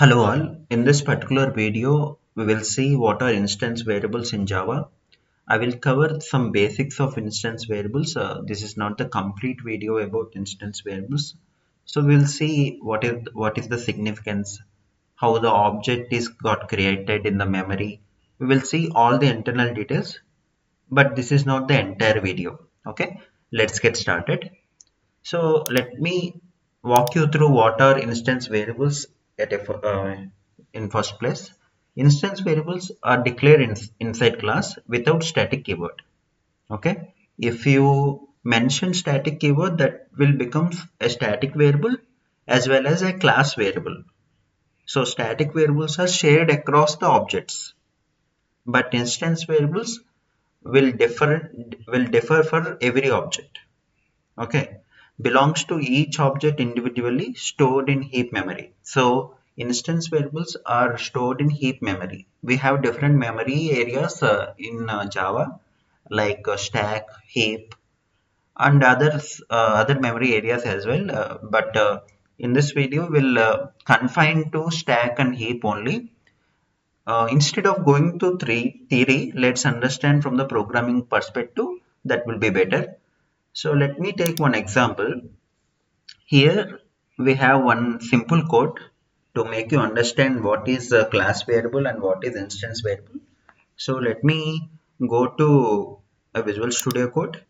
Hello all, in this particular video we will see what are instance variables in Java. I will cover some basics of instance variables. This is not the complete video about instance variables. So we will see what is the significance, how the object is got created in the memory. We will see all the internal details, but this is not the entire video. Okay, let's get started. So let me walk you through what are instance variables in first place. Instance variables are declared inside class without static keyword. Okay. If you mention static keyword, that will become a static variable as well as a class variable. So static variables are shared across the objects, but instance variables will differ for every object. Okay, belongs to each object individually stored in heap memory. So instance variables are stored in heap memory. We have different memory areas in Java, like stack, heap, and other memory areas as well, but in this video we'll confine to stack and heap only. Instead of going to theory, let's understand from the programming perspective. That will be better. So let me take one example. Here we have one simple code to make you understand what is a class variable and what is instance variable. So let me go to a Visual Studio Code,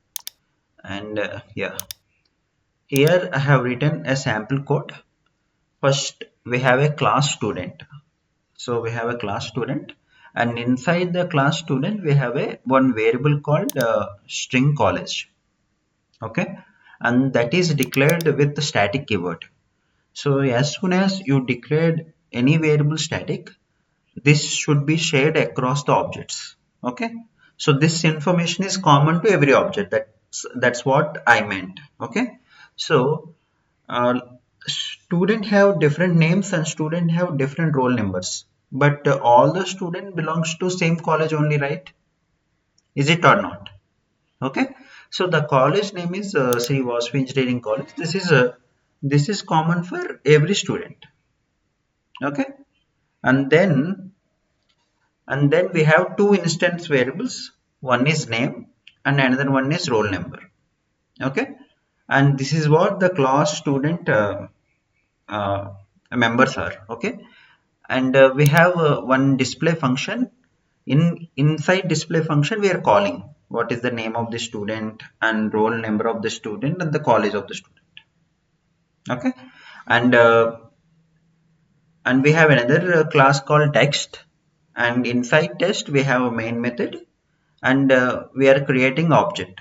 and yeah, here I have written a sample code. First we have a class student. So we have a class student, and inside the class student we have a one variable called string college. Okay, and that is declared with the static keyword. So as soon as you declared any variable static, this should be shared across the objects. Okay. So this information is common to every object. That's what I meant. Okay. So uh, student have different names and student have different roll numbers. But all the student belongs to same college only, right? Is it or not? Okay. So the college name is Sri Vasvi Engineering College. This is common for every student. Okay, and then we have two instance variables. One is name and another one is roll number. Okay, and this is what the class student uh, members are. Okay, and we have one display function. Inside display function we are calling what is the name of the student and roll number of the student and the college of the student. Okay, and we have another class called text, and inside text we have a main method, and we are creating object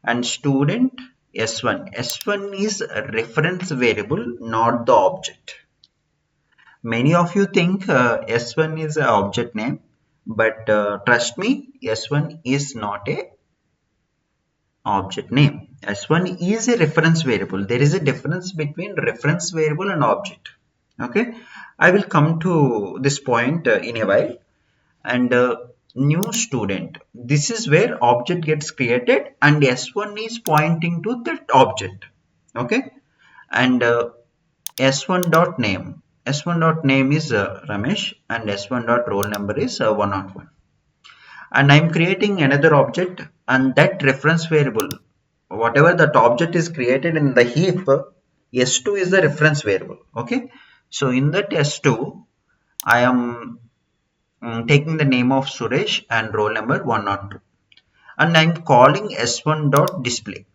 and student s1 is a reference variable, not the object. Many of you think s1 is an object name, but trust me, s1 is not a object name. S1 is a reference variable. There is a difference between reference variable and object. Okay, I will come to this point in a while. And new student, this is where object gets created and s1 is pointing to that object. Okay, and s1 dot name, is Ramesh, and s1 dot roll number is 101. And I'm creating another object, and that reference variable, whatever that object is created in the heap, s2 is the reference variable. Okay, so in that s2 I am taking the name of Suresh and roll number 102, and I'm calling s1 dot display.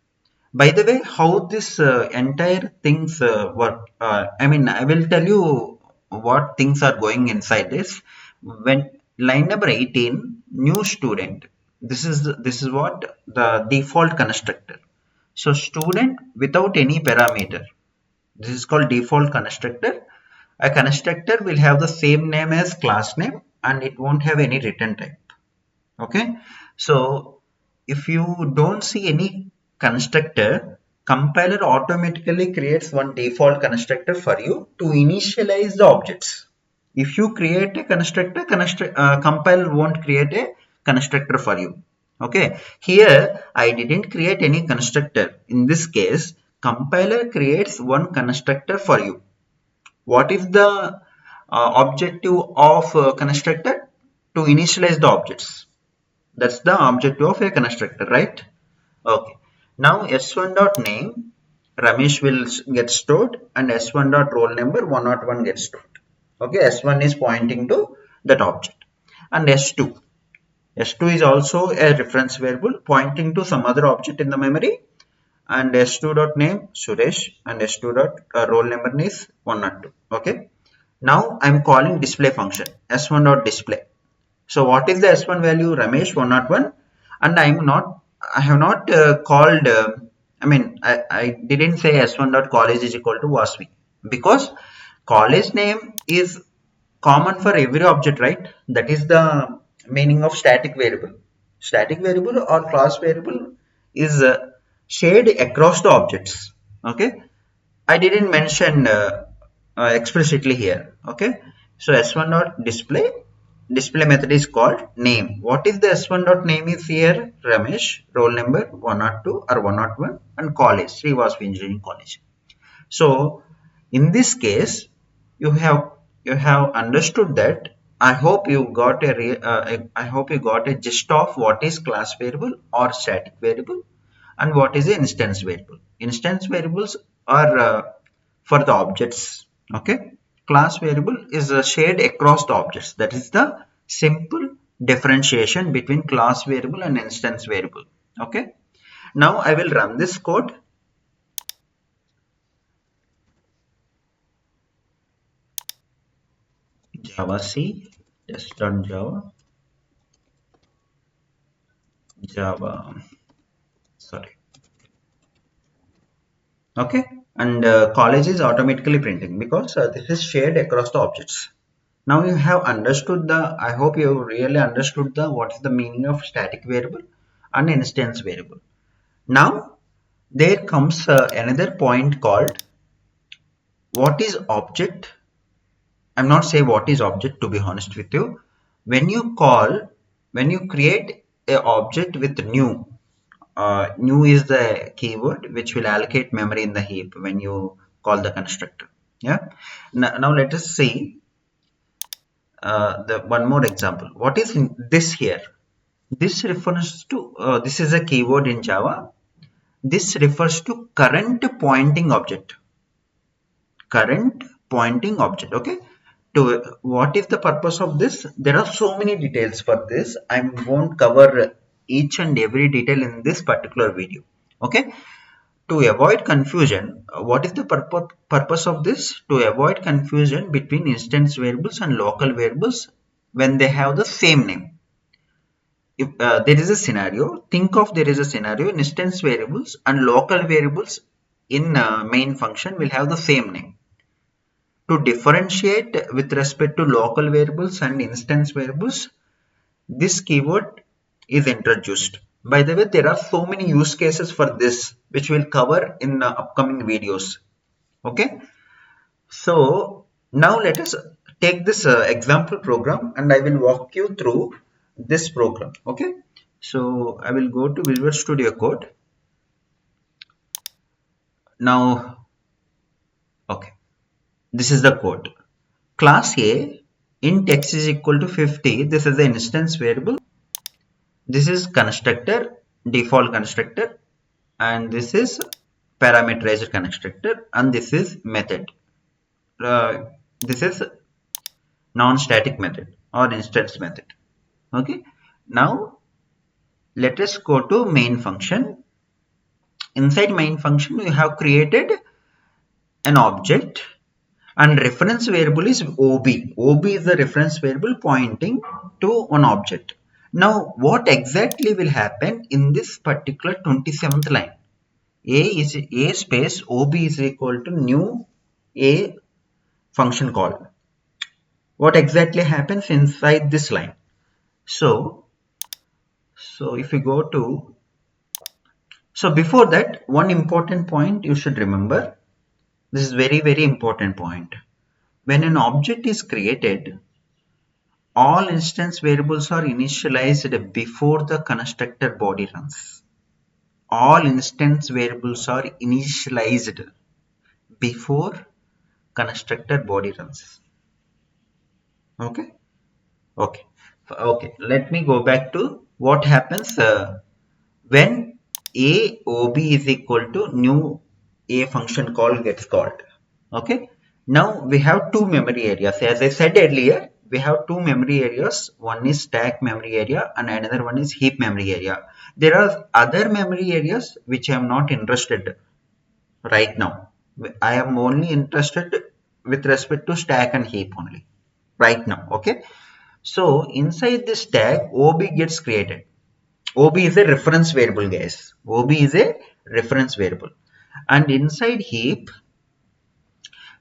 By the way, how this entire things work, I mean, I will tell you what things are going inside this. When line number 18, new student, this is what the default constructor. So student without any parameter, this is called default constructor. A constructor will have the same name as class name and it won't have any return type. Okay, so if you don't see any constructor, compiler automatically creates one default constructor for you to initialize the objects. If you create a constructor, compiler won't create a constructor for you. Okay, here I didn't create any constructor. In this case, compiler creates one constructor for you. What if the objective of constructor to initialize the objects. That's the objective of a constructor, right? Okay. Now s1 dot name Ramesh will get stored and s1 dot roll number 101 gets stored. Okay, s1 is pointing to that object, and s2. S2 is also a reference variable pointing to some other object in the memory, and s2 dot name Suresh and s2 dot roll number is 102. Okay. Now I'm calling display function s1 dot display. So what is the s1 value? Ramesh 101, and I have not called. I didn't say s1 dot college is equal to Vasvi, because college name is common for every object, right? That is the meaning of static variable. Static variable or class variable is shared across the objects. Okay, I didn't mention explicitly here. Okay, so s1 dot display method is called name. What is the s1 dot name is here? Ramesh, roll number 102 or 101, and college, Srivas Engineering College. So in this case, you have understood that. I hope you got I hope you got a gist of what is class variable or static variable and what is the instance variable. Instance variables are for the objects. Okay, class variable is shared across the objects. That is the simple differentiation between class variable and instance variable. Okay, now I will run this code. Java C test.java Java sorry. Okay, and college is automatically printing because this is shared across the objects. Now you have understood I hope you have really understood what is the meaning of static variable and instance variable. Now there comes another point called what is object. I'm not saying what is object, to be honest with you. When you create a object with new, new is the keyword which will allocate memory in the heap when you call the constructor. Yeah. Now let us see the one more example. What is this here? This refers to this is a keyword in Java. This refers to current pointing object. Current pointing object. Okay. To what is the purpose of this? There are so many details for this. I won't cover each and every detail in this particular video. Okay, to avoid confusion, what is the purpose of this? To avoid confusion between instance variables and local variables when they have the same name. If there is a scenario, think of there is a scenario, instance variables and local variables in main function will have the same name. To differentiate with respect to local variables and instance variables, this keyword is introduced. By the way, there are so many use cases for this which we'll cover in upcoming videos. Okay, so now let us take this example program and I will walk you through this program. Okay, so I will go to Visual Studio Code. Now, okay, this is the code. Class A int x is equal to 50. This is the instance variable. This is constructor, default constructor, and this is parameterized constructor, and this is method. This is non-static method or instance method. Okay. Now let us go to main function. Inside main function, we have created an object. And reference variable is OB. OB is the reference variable pointing to one object. Now, what exactly will happen in this particular 27th line? A space OB is equal to new A function call. What exactly happens inside this line? So if we go to, so before that, one important point you should remember. This is very, very important point. When an object is created, all instance variables are initialized before the constructor body runs. All instance variables are initialized before constructor body runs. Okay. Okay. Okay. Let me go back to what happens when AOB is equal to new A function call gets called. Okay. Now we have two memory areas. As I said earlier, we have two memory areas. One is stack memory area and another one is heap memory area. There are other memory areas which I am not interested right now. I am only interested with respect to stack and heap only right now. Okay. So inside this stack, OB gets created. OB is a reference variable, guys. OB is a reference variable. And inside heap,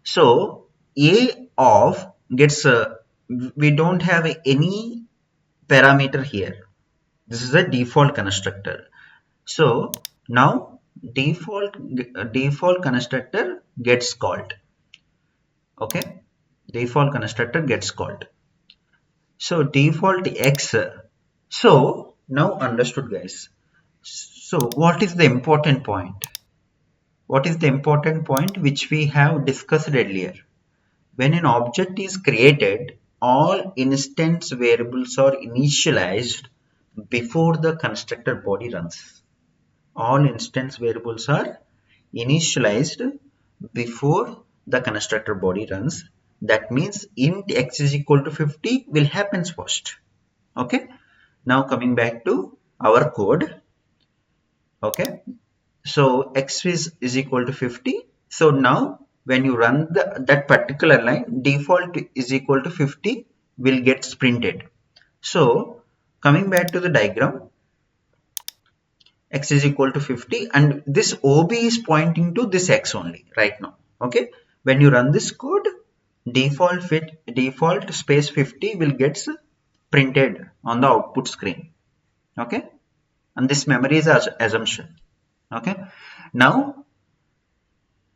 so A of gets, we don't have any parameter here. This is a default constructor. So now default constructor gets called. Okay, default constructor gets called. So default X. So now understood, guys. So what is the important point? What is the important point which we have discussed earlier? When an object is created, all instance variables are initialized before the constructor body runs. All instance variables are initialized before the constructor body runs. That means int x is equal to 50 will happens first. Okay. Now coming back to our code. Okay. So x is equal to 50. So now when you run that particular line, default is equal to 50 will get printed. So coming back to the diagram, x is equal to 50 and this OB is pointing to this x only right now. Okay. When you run this code, default space 50 will get printed on the output screen. Okay. And this memory is assumption. Okay. Now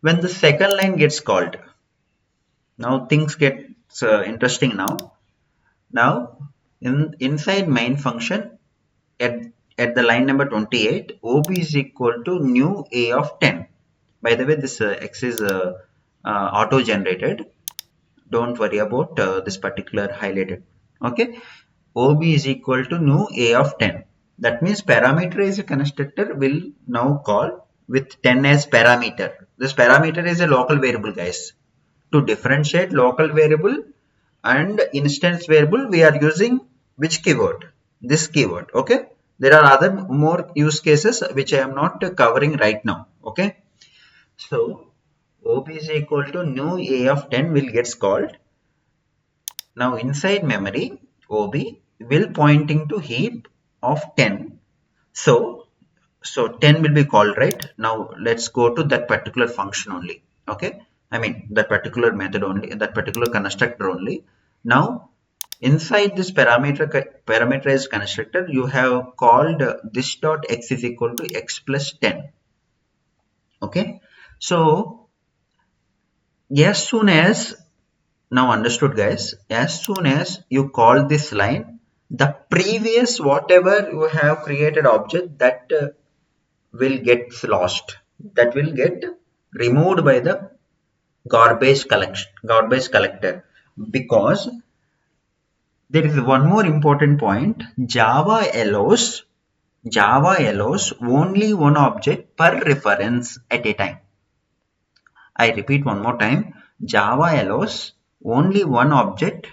when the second line gets called, now things get interesting now inside main function at the line number 28, OB is equal to new A of 10. By the way, this x is auto generated. Don't worry about this particular highlighted. Okay. OB is equal to new A of 10. That means parameterized constructor will now call with 10 as parameter. This parameter is a local variable, guys. To differentiate local variable and instance variable, we are using which keyword? This keyword. Okay. There are other more use cases which I am not covering right now. Okay. So OB is equal to new A of 10 will gets called. Now inside memory, OB will pointing to heap of 10. So 10 will be called, right? Now let's go to that particular function only. Okay. I mean that particular method only, that particular constructor only. Now inside this parameterized constructor, you have called this dot x is equal to x plus 10. Okay. So as soon as, now understood, guys, as soon as you call this line, the previous whatever you have created object that will get lost, that will get removed by the garbage collector, because there is one more important point. Java allows only one object per reference at a time. I repeat one more time. Java allows only one object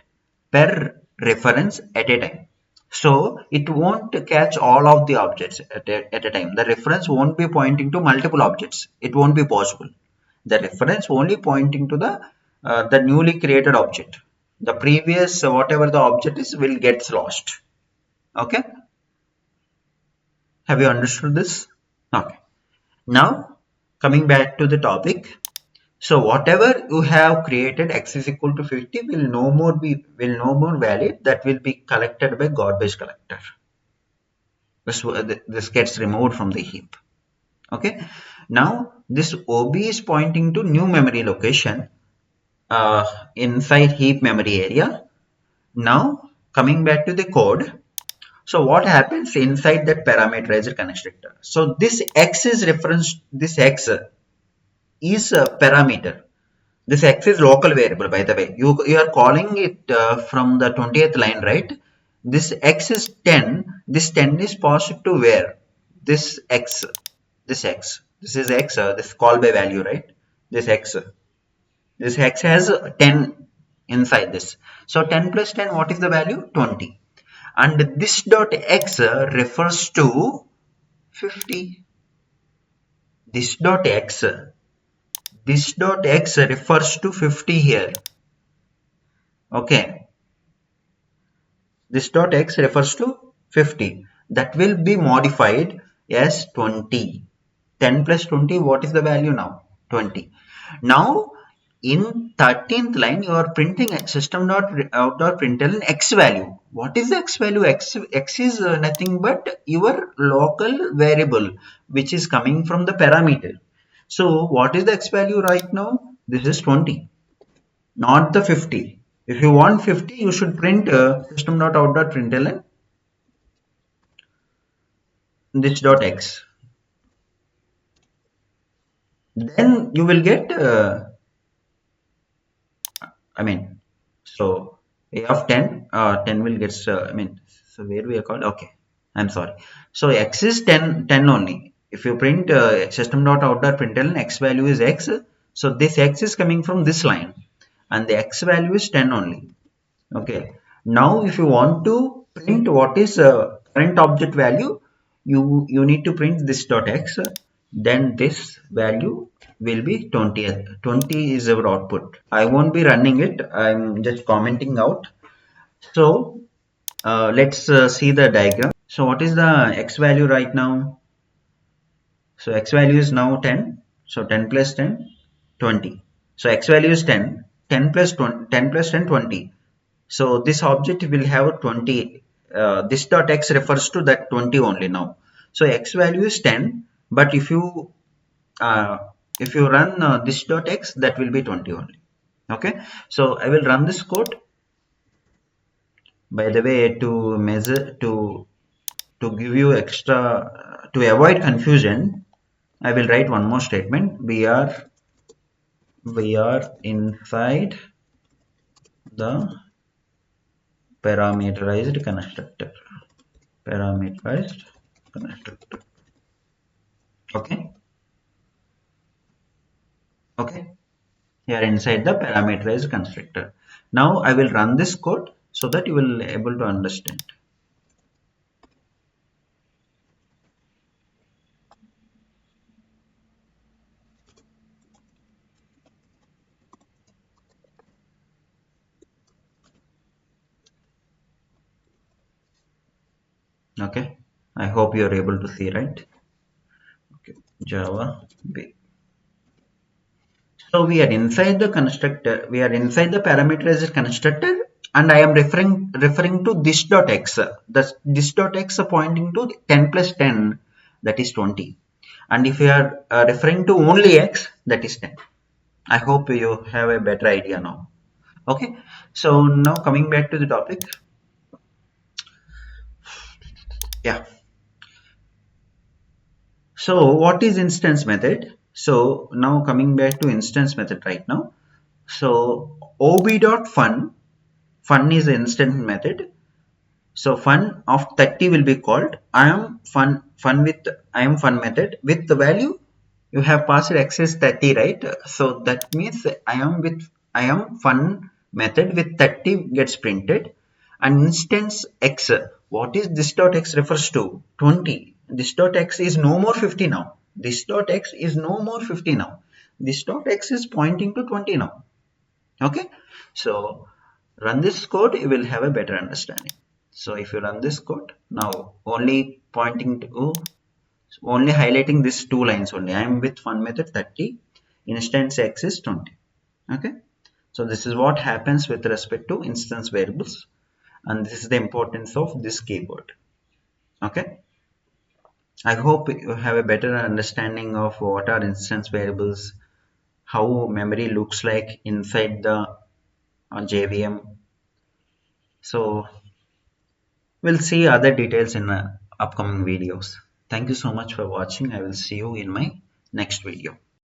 per reference at a time. So it won't catch all of the objects at a time. The reference won't be pointing to multiple objects. It won't be possible. The reference only pointing to the newly created object. The previous whatever the object is will get lost. Okay. Have you understood this? Okay. Now coming back to the topic. So whatever you have created x is equal to 50 will no more valid. That will be collected by garbage collector. This gets removed from the heap. Okay. Now this OB is pointing to new memory location inside heap memory area. Now coming back to the code. So what happens inside that parameterized constructor? So this x is reference. This x is a parameter. This x is local variable, by the way. You are calling it from the 20th line, right? This x is 10. This 10 is passed to where? This x. This x. This is x. This call by value, right? This x. This x has 10 inside this. So 10 plus 10, what is the value? 20. And this dot x refers to 50. This dot x. This dot x refers to 50 here. Okay. This dot x refers to 50. That will be modified as 20. 10 plus 20, what is the value now? 20. Now, in 13th line, you are printing a system.out.println x value. What is the x value? X is nothing but your local variable, which is coming from the parameter. So, what is the x value right now? This is 20, not the 50. If you want 50, you should print system.out.println this dot x. Then you will get, I mean, so a of 10, 10 will get, so where we are called, okay, I'm sorry. So x is 10, 10 only. If you print system.out.println x value is x, so this x is coming from this line and the x value is 10 only. Okay. Now, if you want to print what is current object value, you need to print this dot x. Then this value will be 20. 20 is our output. I won't be running it. I'm just commenting out. So let's see the diagram. So what is the x value right now? So x value is now 10. So 10 plus 10, 20. So x value is 10. 10 plus 20, 10 plus 10, 20. So this object will have 20. This dot x refers to that 20 only now. So x value is 10, but uh, if you run this dot x, that will be 20 only. Okay. So I will run this code. By the way, to measure to give you extra to avoid confusion, I will write one more statement. We are inside the parameterized constructor. Parameterized constructor. Okay. Okay. Here inside the parameterized constructor. Now I will run this code so that you will able to understand. Okay. I hope you are able to see, right? Okay. Java B. So we are inside the constructor, we are inside the parameterized constructor, and I am referring to this dot x. This dot x pointing to 10 plus 10, that is 20. And if you are referring to only x, that is 10. I hope you have a better idea now. Okay. So now coming back to the topic. Yeah. So what is instance method? So now coming back to instance method right now. So ob.fun, fun is the instance method. So fun of 30 will be called I am fun method with the value you have passed x is 30, right? So that means I am fun method with 30 gets printed, and instance x, what is this dot x refers to? 20. This dot x is no more 50 now. This dot x is no more 50 now. This dot x is pointing to 20 now. Okay. So run this code, you will have a better understanding. So if you run this code now, only pointing to, only highlighting these two lines only. I am with fun method 30, instance x is 20. Okay. So this is what happens with respect to instance variables, and this is the importance of this keyboard. Okay. I hope you have a better understanding of what are instance variables, how memory looks like inside the JVM. So we'll see other details in upcoming videos. Thank you so much for watching. I will see you in my next video.